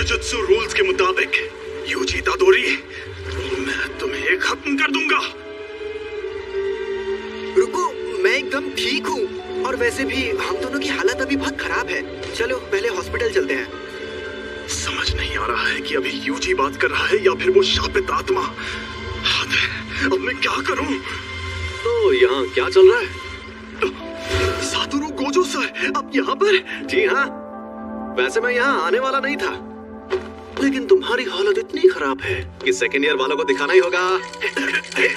Jujutsu rules के मुताबिक UG इतादोरी, मैं तुम्हें खत्म कर दूंगा। रुको, मैं एकदम ठीक हूँ और वैसे भी हम दोनों की हालत अभी बहुत खराब है। चलो पहले हॉस्पिटल चलते हैं। समझ नहीं आ रहा है कि अभी यूजी बात कर रहा है या फिर वो शापित आत्मा। हद है, अब मैं क्या करूं? तो यहाँ क्या चल रहा है? सातोरु गोजो सर, आप यहाँ पर? जी हाँ, वैसे मैं यहाँ आने वाला नहीं था, लेकिन तुम्हारी हालत इतनी खराब है कि सेकेंड ईयर वालों को दिखाना ही होगा।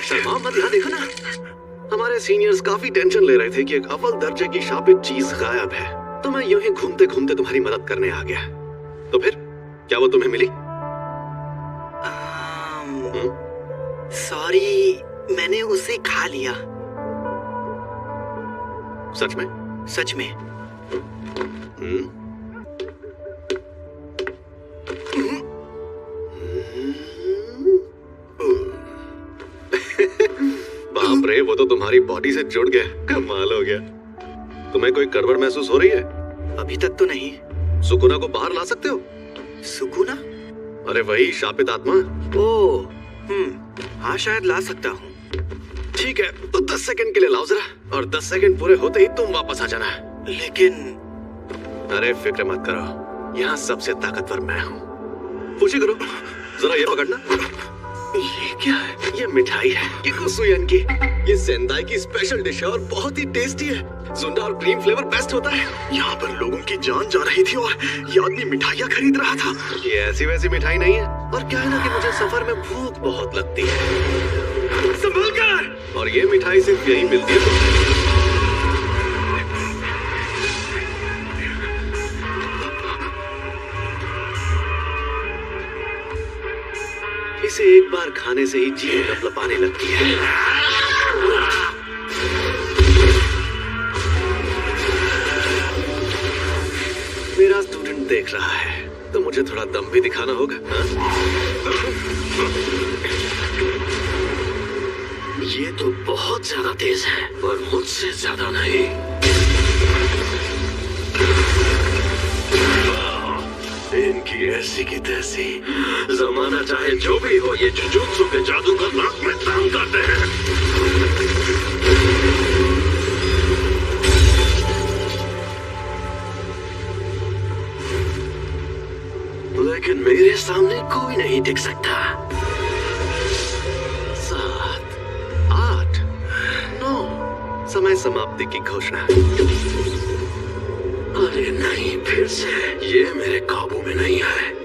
शर्मा मत, यहाँ देखो ना। हमारे सीनियर्स काफी टेंशन ले रहे थे कि एक अव्वल दर्जे की शापित चीज गायब है, तो मैं यूं ही घूमते घूमते तुम्हारी मदद करने आ गया। तो फिर क्या वो तुम्हें मिली? सॉरी, मैंने उसे खा लिया। सच में? सच में। बाप रे, वो तो तुम्हारी बॉडी से जुड़ गया। कमाल हो गया। तुम्हें कोई गड़बड़ महसूस हो रही है? अभी तक तो नहीं। सुकुना को बाहर ला सकते हो? सुकुना? अरे वही शापित आत्मा। ओह, हाँ शायद ला सकता हूँ। ठीक है, तो 10 सेकंड के लिए लाओ जरा, और 10 सेकंड पूरे होते ही तुम वापस आ जाना। लेकिन अरे फिक्र मत करो, यहाँ सबसे ताकतवर मैं हूँ। पूछी करो, जरा ये पकड़ना। ये क्या है? ये मिठाई है, ये कुसुयन की। ये सेंदाई की स्पेशल डिश है और बहुत ही टेस्टी है। जुंडा और क्रीम फ्लेवर बेस्ट होता है। यहाँ पर लोगों की जान जा रही थी और ये आदमी मिठाइयाँ खरीद रहा था। ये ऐसी वैसी मिठाई नहीं है, और क्या है ना कि मुझे सफर में भूख बहुत लगती है। संभल कर! और ये मिठाई सिर्फ यही मिलती है। इसे एक बार खाने से ही जीभ लपलपाने लगती है। मेरा स्टूडेंट देख रहा है, तो मुझे थोड़ा दम भी दिखाना होगा। ये तो बहुत ज्यादा तेज है, पर मुझसे ज्यादा नहीं। इनकी ऐसी की तैसी, जमाना चाहे जो भी हो, ये जुजुत्सु के जादूगर नाक में दाम करते हैं। लेकिन मेरे सामने कोई नहीं टिक सकता। 7, 8, 9, समय समाप्ति की घोषणा। अरे नहीं, फिर से ये मेरे काबू में नहीं है।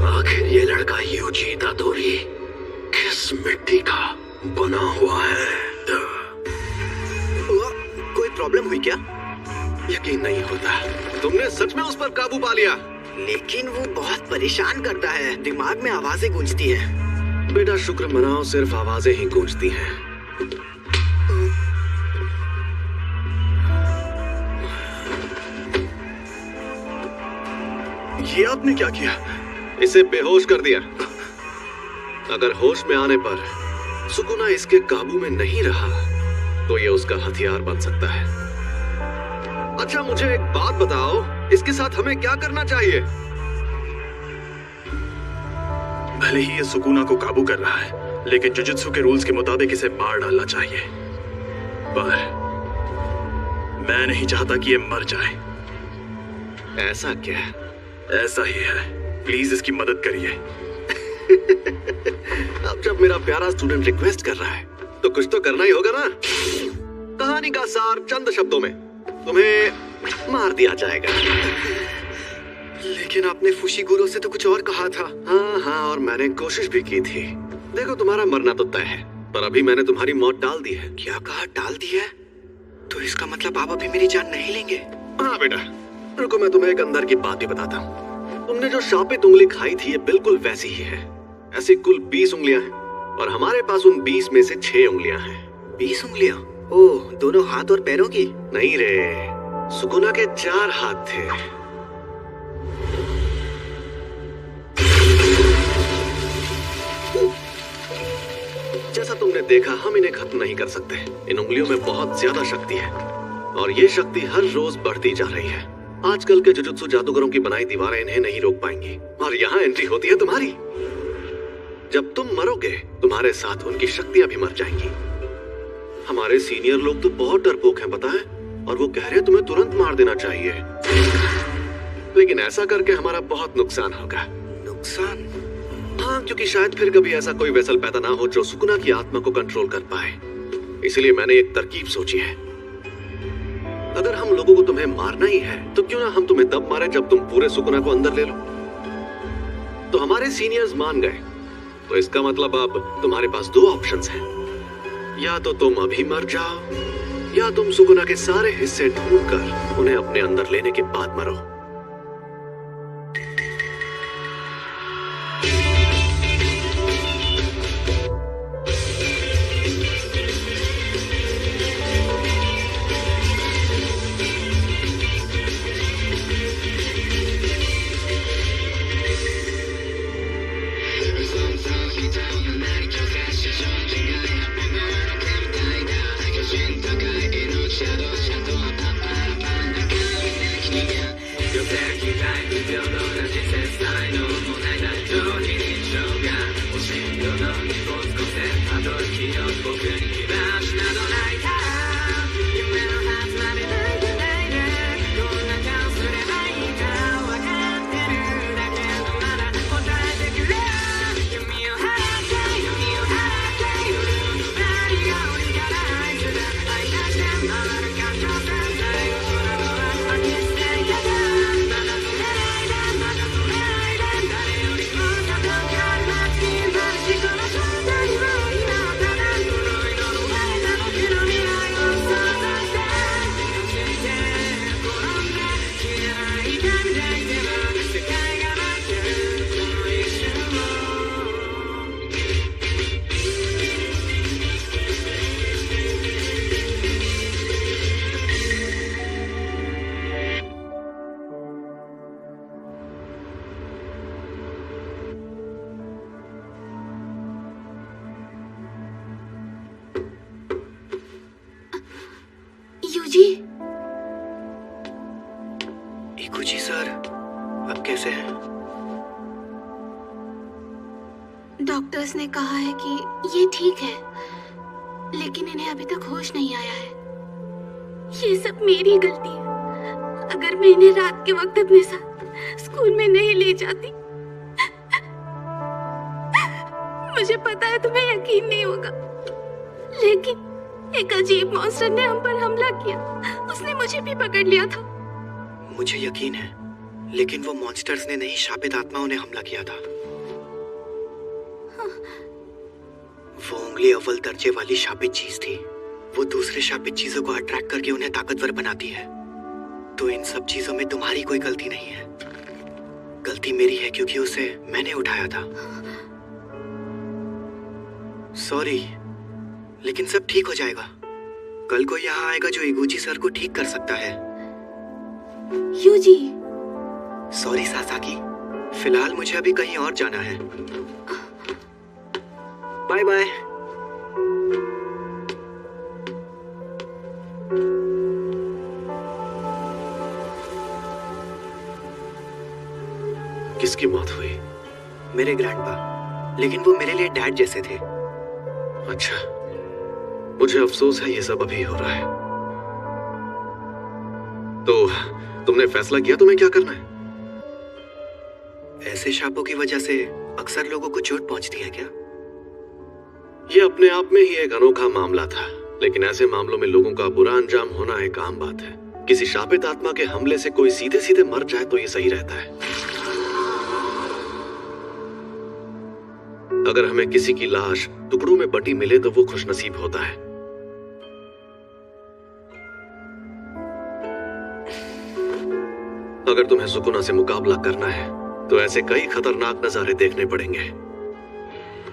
आखिर ये लड़का यूजी इतादोरी किस मिट्टी का बना हुआ है? कोई प्रॉब्लम हुई क्या? यकीन नहीं होता, तुमने सच में उस पर काबू पा लिया। लेकिन वो बहुत परेशान करता है, दिमाग में आवाजें गूंजती हैं। बेटा शुक्र मनाओ, सिर्फ आवाजें ही गूंजती हैं। ये आपने क्या किया? इसे बेहोश कर दिया। अगर होश में आने पर सुकुना इसके काबू में नहीं रहा, तो ये उसका हथियार बन सकता है। अच्छा मुझे एक बात बताओ, इसके साथ हमें क्या करना चाहिए? भले ही ये सुकुना को काबू कर रहा है, लेकिन जुजुत्सु के रूल्स के मुताबिक इसे मार डालना चाहिए। पर मैं नहीं चाहता कि ये मर जाए। ऐसा क्या? ऐसा ही है, प्लीज इसकी मदद करिए। अब जब मेरा प्यारा स्टूडेंट रिक्वेस्ट कर रहा है, तो कुछ तो करना ही होगा ना। कहानी का सार चंद शब्दों में, तुम्हें मार दिया जाएगा। लेकिन आपने फुशिगुरो से तो कुछ और कहा था। हाँ, और मैंने कोशिश भी की थी। देखो तुम्हारा मरना तो तय है, पर अभी मैंने तुम्हारी मौत टाल दी है। क्या कहा, टाल दी है? तो इसका मतलब आप अभी मेरी जान नहीं लेंगे? हाँ बेटा, रुको मैं तुम्हें एक अंदर की बात भी बताता हूँ। तुमने जो शापित उंगली खाई थी, ये बिल्कुल वैसी ही है। ऐसी कुल 20 उंगलियां हैं, और हमारे पास उन 20 में से 6 उंगलियां हैं। 20 उंगलियां? ओह, दोनों हाथ और पैरों की? नहीं रे, सुकुना के 4 हाथ थे। जैसा तुमने देखा, हम इन्हें खत्म नहीं कर सकते। इन उंगलियों में बहुत ज्यादा शक्ति है, और ये शक्ति हर रोज बढ़ती जा रही है। आजकल के जुजुत्सु जादूगरों की बनाई दीवारें इन्हें नहीं रोक पाएंगी और यहाँ एंट्री होती है तुम्हारी। जब तुम मरोगे तुम्हारे साथ उनकी शक्तियां भी मर जाएंगी। हमारे सीनियर लोग तो बहुत डरपोक हैं पता है, और वो कह रहे हैं तुम्हें तुरंत मार देना चाहिए, लेकिन ऐसा करके हमारा बहुत नुकसान होगा। नुकसान? हाँ, क्योंकि शायद फिर कभी ऐसा कोई वेसल पैदा ना हो जो सुकुना की आत्मा को कंट्रोल कर पाए। इसलिए मैंने एक तरकीब सोची है। अगर हम लोगों को तुम्हें मारना ही है तो क्यों ना हम तुम्हें तब मारे जब तुम पूरे सुकुना को अंदर ले लो। तो हमारे सीनियर्स मान गए, तो इसका मतलब अब तुम्हारे पास दो ऑप्शंस हैं। या तो तुम अभी मर जाओ, या तुम सुकुना के सारे हिस्से ढूंढकर उन्हें अपने अंदर लेने के बाद मरो। इकुजी सर, अब कैसे हैं? डॉक्टर्स ने कहा है कि ये ठीक है, लेकिन इन्हें अभी तक होश नहीं आया है। ये सब मेरी गलती है। अगर मैं इन्हें रात के वक्त अपने साथ स्कूल में नहीं ले जाती। मुझे पता है तुम्हें यकीन नहीं होगा, लेकिन एक अजीब मॉन्स्टर ने हम पर हमला किया। उसने मुझे भी पकड़ लिया था। मुझे यकीन है, लेकिन वो मॉन्स्टर्स ने नहीं, शापित आत्माओं ने हमला किया था। वो उंगली अव्वल दर्जे वाली शापित चीज थी। वो दूसरे शापित चीजों को अट्रैक्ट करके उन्हें ताकतवर बनाती है। तो इन सब चीजों में तुम्हारी कोई गलती नहीं है। गलती मेरी है क्योंकि उसे मैंने उठाया था। सॉरी, लेकिन सब ठीक हो जाएगा। कल को यहाँ आएगा जो इगुची सर को ठीक कर सकता है। यूजी। सॉरी सासाकी, फिलहाल मुझे अभी कहीं और जाना है। Bye bye. किसकी मौत हुई? मेरे ग्रैंडपा, लेकिन वो मेरे लिए डैड जैसे थे। अच्छा, मुझे अफसोस है ये सब अभी हो रहा है। तो तुमने फैसला किया तुम्हें क्या करना है? ऐसे शापों की वजह से अक्सर लोगों को चोट पहुंचती है क्या? ये अपने आप में ही एक अनोखा मामला था, लेकिन ऐसे मामलों में लोगों का बुरा अंजाम होना एक आम बात है। किसी शापित आत्मा के हमले से कोई सीधे सीधे मर जाए तो ये सही रहता है। अगर हमें किसी की लाश टुकड़ों में बटी मिले तो वो खुशनसीब होता है। अगर तुम्हें सुकुना से मुकाबला करना है तो ऐसे कई खतरनाक नजारे देखने पड़ेंगे,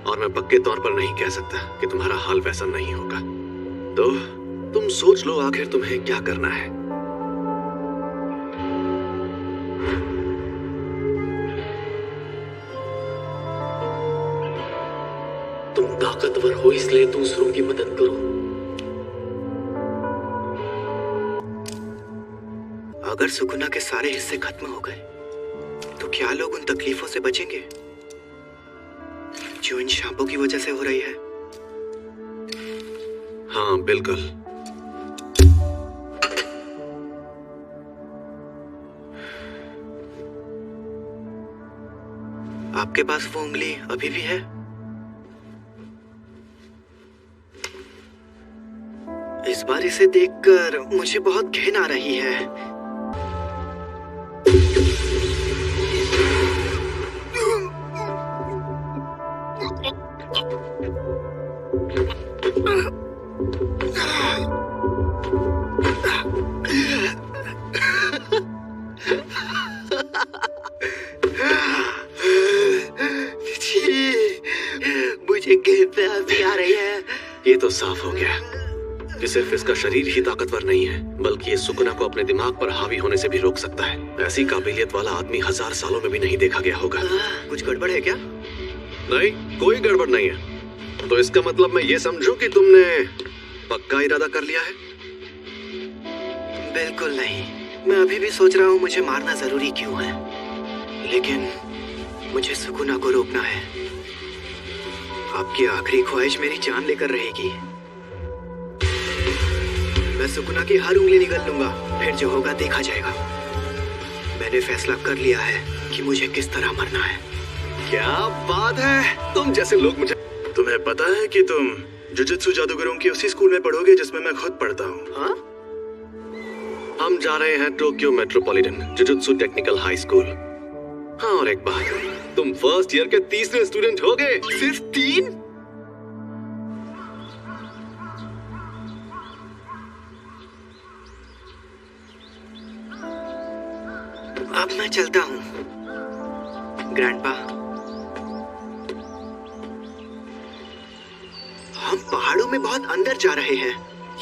और मैं पक्के तौर पर नहीं कह सकता कि तुम्हारा हाल वैसा नहीं होगा। तो तुम सोच लो आखिर तुम्हें क्या करना है। तुम ताकतवर हो इसलिए दूसरों की मदद करो। अगर सुकुना के सारे हिस्से खत्म हो गए तो क्या लोग उन तकलीफों से बचेंगे जो इन सांपों की वजह से हो रही है? हाँ बिल्कुल। आपके पास वो उंगली अभी भी है? इस बार इसे देखकर मुझे बहुत घिन आ रही है। मुझे घिन भी आ रही है। ये तो साफ हो गया कि सिर्फ इसका शरीर ही ताकतवर नहीं है, बल्कि ये सुकुना को अपने दिमाग पर हावी होने से भी रोक सकता है। ऐसी काबिलियत वाला आदमी 1000 सालों में भी नहीं देखा गया होगा। कुछ गड़बड़ है क्या? नहीं, कोई गड़बड़ नहीं है। तो इसका मतलब मैं ये समझूं कि तुमने पक्का इरादा कर लिया है? बिल्कुल नहीं। मैं अभी भी सोच रहा हूँ मुझे मारना जरूरी क्यों है, लेकिन मुझे सुकुना को रोकना है। आपकी आखिरी ख्वाहिश मेरी जान लेकर रहेगी। मैं सुकुना की हर उंगली निगल लूंगा, फिर जो होगा देखा जाएगा। मैंने फैसला कर लिया है कि मुझे किस तरह मरना है। क्या बात है, तुम जैसे लोग मुझे। तुम्हें पता है कि तुम जुजुत्सु जादूगरों की उसी स्कूल में पढ़ोगे जिसमें मैं खुद पढ़ता हूँ। हाँ? हम जा रहे हैं Tokyo metropolitan jujutsu technical high school. हाँ, और एक बात, तुम फर्स्ट ईयर के 3रे स्टूडेंट हो गए। सिर्फ 3? अब मैं चलता हूँ ग्रैंडपा। हम पहाड़ों में बहुत अंदर जा रहे हैं।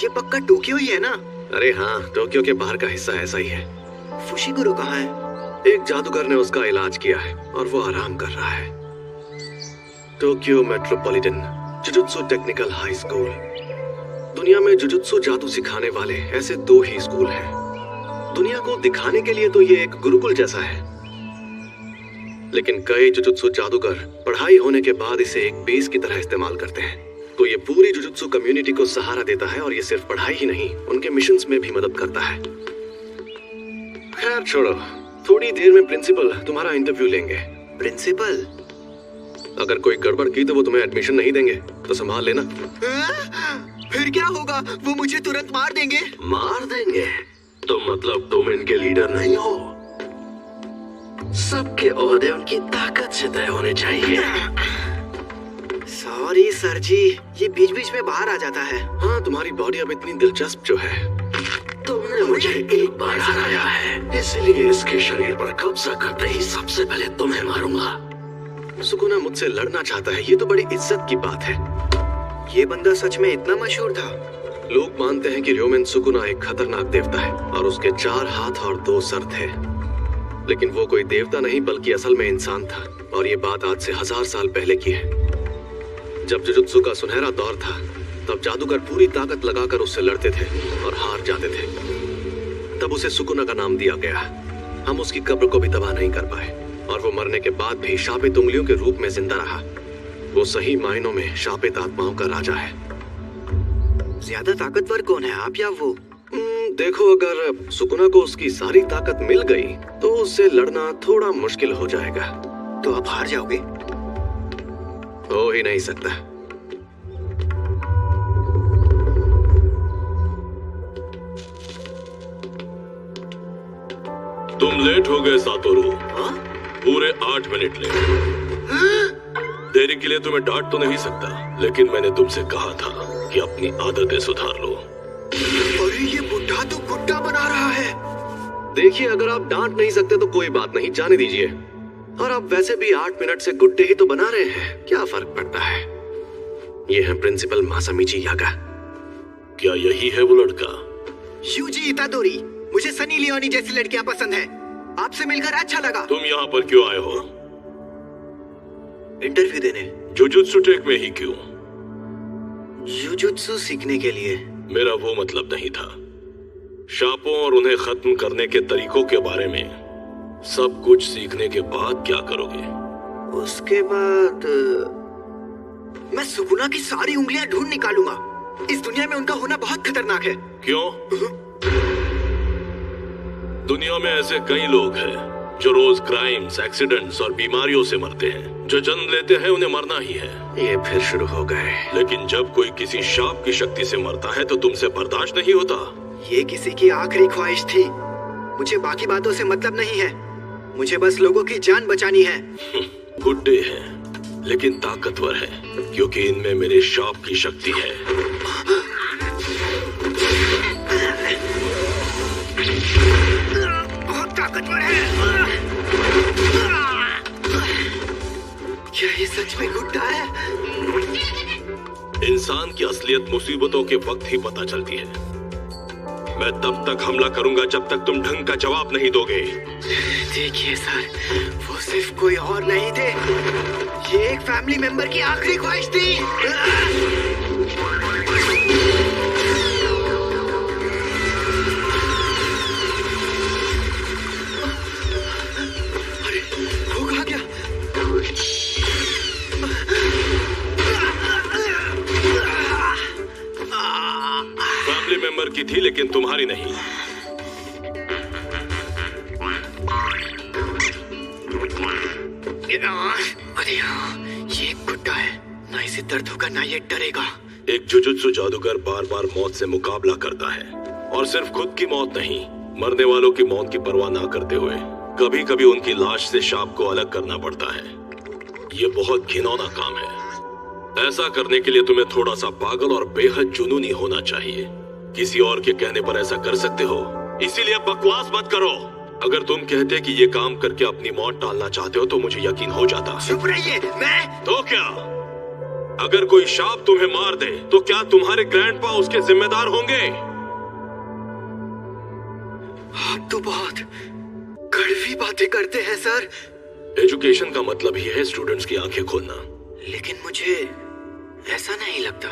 ये पक्का टोक्यो ही है ना? अरे हाँ, टोक्यो के बाहर का हिस्सा ऐसा ही है। फुशिगुरु कहाँ है? एक जादूगर ने उसका इलाज किया है और वो आराम कर रहा है। Tokyo metropolitan jujutsu technical high school. दुनिया में जुजुत्सु जादू सिखाने वाले ऐसे 2 ही स्कूल हैं। दुनिया को दिखाने के लिए तो ये एक गुरुकुल जैसा है, लेकिन कई जुजुत्सु जादूगर पढ़ाई होने के बाद इसे एक बेस की तरह इस्तेमाल करते हैं। तो ये पूरी जुजुत्सु कम्युनिटी को सहारा देता है, और ये सिर्फ पढ़ाई ही नहीं, उनके मिशंस में भी मदद करता है। खैर छोड़ो, थोड़ी देर में प्रिंसिपल तुम्हारा इंटरव्यू लेंगे। प्रिंसिपल? अगर कोई गड़बड़ की तो वो तुम्हें एडमिशन नहीं देंगे, तो संभाल लेना। फिर क्या होगा? वो मुझे तुरंत मार देंगे। मार देंगे? तो मतलब तुम इनके लीडर नहीं हो? सबके ओहदे उनकी ताकत से तय होने चाहिए। सॉरी सर जी, ये बीच बीच में बाहर आ जाता है। हाँ, तुम्हारी बॉडी अब इतनी दिलचस्प जो है। तुमने मुझे एक बार हराया है, इसलिए इसके शरीर पर कब्जा करते ही सबसे पहले तुम्हें मारूंगा। सुकुना मुझसे लड़ना चाहता है, ये तो बड़ी इज्जत की बात है। ये बंदा सच में इतना मशहूर था? लोग मानते हैं कि र्योमेन सुकुना एक खतरनाक देवता है और उसके 4 हाथ और 2 सर थे। लेकिन वो कोई देवता नहीं, बल्कि असल में इंसान था, और ये बात आज से 1000 साल पहले की है। जब जुजुत्सु का सुनहरा दौर था, तब जादूगर पूरी ताकत लगाकर उससे लड़ते थे और हार जाते थे। तब उसे सुकुना का नाम दिया गया। हम उसकी कब्र को भी तबाह नहीं कर पाए, और वो मरने के बाद भी शापित उंगलियों के रूप में जिंदा रहा। वो सही मायनों में शापित आत्माओं का राजा है। ज्यादा ताकतवर कौन है, आप या वो? देखो, अगर सुकुना को उसकी सारी ताकत मिल गई तो उससे लड़ना थोड़ा मुश्किल हो जाएगा। तो आप हार जाओगे? हो ही नहीं सकता। तुम लेट हो गए सातोरू। हाँ? पूरे 8 मिनट लेट। देरी के लिए तुम्हें डांट तो नहीं सकता, लेकिन मैंने तुमसे कहा था कि अपनी आदतें सुधार लो। अरे ये बुढ़ा तो गुड्डा बना रहा है। देखिए, अगर आप डांट नहीं सकते तो कोई बात नहीं, जाने दीजिए। और आप वैसे भी 8 मिनट से गुड्डे ही तो बना रहे हैं, क्या फर्क पड़ता है। ये है प्रिंसिपल मासामिची यागा। क्या यही है वो लड़का? यूजी इतादोरी। मुझे सनी लियोनी जैसी लड़कियां पसंद है। आपसे मिलकर अच्छा लगा। तुम यहाँ पर क्यों आए हो? इंटरव्यू देने। जुजुत्सु टेक में ही क्यों? जुजुत्सु सीखने के लिए। मेरा वो मतलब नहीं था। शापों और उन्हें खत्म करने के तरीकों के बारे में सब कुछ सीखने के बाद क्या करोगे? उसके बाद मैं सुकुना की सारी उंगलियां ढूंढ निकालूंगा। इस दुनिया में उनका होना बहुत खतरनाक है। क्यों? दुनिया में ऐसे कई लोग हैं जो रोज क्राइम्स, एक्सीडेंट्स और बीमारियों से मरते हैं। जो जन्म लेते हैं उन्हें मरना ही है। ये फिर शुरू हो गए। लेकिन जब कोई किसी शाप की शक्ति से मरता है तो तुमसे बर्दाश्त नहीं होता। ये किसी की आखिरी ख्वाहिश थी। मुझे बाकी बातों से मतलब नहीं है। मुझे बस लोगों की जान बचानी है। गुड्डे हैं लेकिन ताकतवर है, क्योंकि इनमें मेरे शाप की शक्ति है। बहुत ताकतवर है। क्या ये सच में गुड्डा है? इंसान की असलियत मुसीबतों के वक्त ही पता चलती है। मैं तब तक हमला करूंगा जब तक तुम ढंग का जवाब नहीं दोगे। देखिए सर, वो सिर्फ कोई और नहीं थे। ये एक फैमिली मेंबर की आखिरी ख्वाहिश थी। अरे वो कहाँ गया? फैमिली मेंबर की थी लेकिन तुम्हारी नहीं। अरे हाँ, ये गुड्डा है। ना इसे दर्द होगा ना ये डरेगा। एक जुजुत्सु जादूगर बार बार मौत से मुकाबला करता है, और सिर्फ खुद की मौत नहीं, मरने वालों की मौत की परवाह ना करते हुए कभी कभी उनकी लाश से शाप को अलग करना पड़ता है। ये बहुत घिनौना काम है। ऐसा करने के लिए तुम्हें थोड़ा सा पागल और बेहद जुनूनी होना चाहिए। किसी और के कहने पर ऐसा कर सकते हो, इसीलिए बकवास मत करो। अगर तुम कहते कि ये काम करके अपनी मौत टालना चाहते हो तो मुझे यकीन हो जाता। चुप रहिए। मैं तो क्या? अगर कोई शाप तुम्हें मार दे तो क्या तुम्हारे ग्रैंडपा उसके जिम्मेदार होंगे? आप तो बहुत कड़वी बातें करते हैं सर। एजुकेशन का मतलब ही है स्टूडेंट्स की आंखें खोलना। लेकिन मुझे ऐसा नहीं लगता।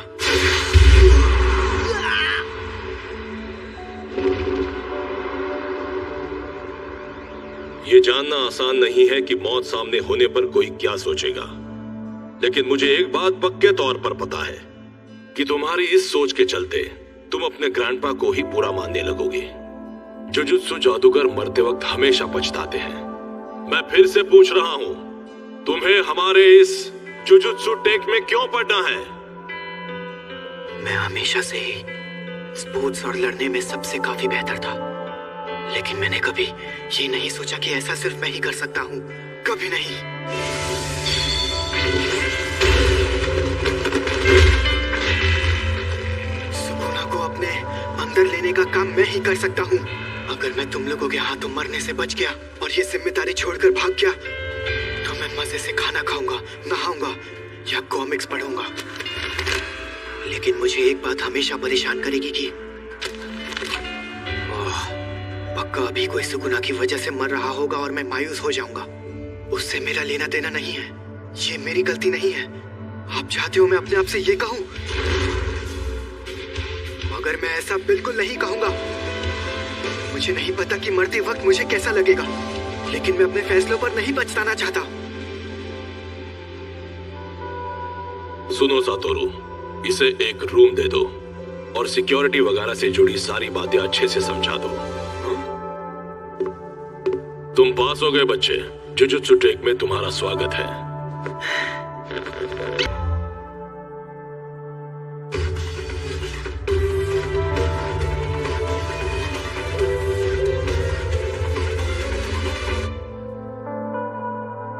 ये जानना आसान नहीं है कि मौत सामने होने पर कोई क्या सोचेगा, लेकिन मुझे एक बात पक्के तौर पर पता है कि तुम्हारी इस सोच के चलते तुम अपने ग्रैंडपा को ही बुरा मानने लगोगे। जुजुत्सु जादूगर मरते वक्त हमेशा पछताते हैं। मैं फिर से पूछ रहा हूं, तुम्हें हमारे इस जुजुत्सु टेक में क्यों पढ़ना है? मैं हमेशा से ही स्पोर्ट्स और लड़ने में सबसे काफी बेहतर था, लेकिन मैंने कभी ये नहीं सोचा कि ऐसा सिर्फ मैं ही कर सकता हूँ। कभी नहीं। सुकुना को अपने अंदर लेने का काम मैं ही कर सकता हूँ। अगर मैं तुम लोगों के हाथों मरने से बच गया और ये जिम्मेदारी छोड़कर भाग गया तो मैं मजे से खाना खाऊंगा, नहाऊंगा या कॉमिक्स पढ़ूंगा। लेकिन मुझे एक बात हमेशा परेशान करेगी कि पक्का अभी कोई सुकुना की वजह से मर रहा होगा और मैं मायूस हो जाऊंगा। उससे मेरा लेना देना नहीं है। ये मेरी गलती नहीं है। आप चाहते हो मैं अपने आप से ये कहूं, मगर मैं ऐसा बिल्कुल नहीं कहूंगा। मुझे नहीं पता कि मरते वक्त मुझे कैसा लगेगा, लेकिन मैं अपने फैसलों पर नहीं पछताना चाहता। सुनो सातोरू, इसे एक रूम दे दो और सिक्योरिटी वगैरह से जुड़ी सारी बातें अच्छे से समझा दो। तुम पास हो गए बच्चे। जुजुत्सु टेक में तुम्हारा स्वागत है।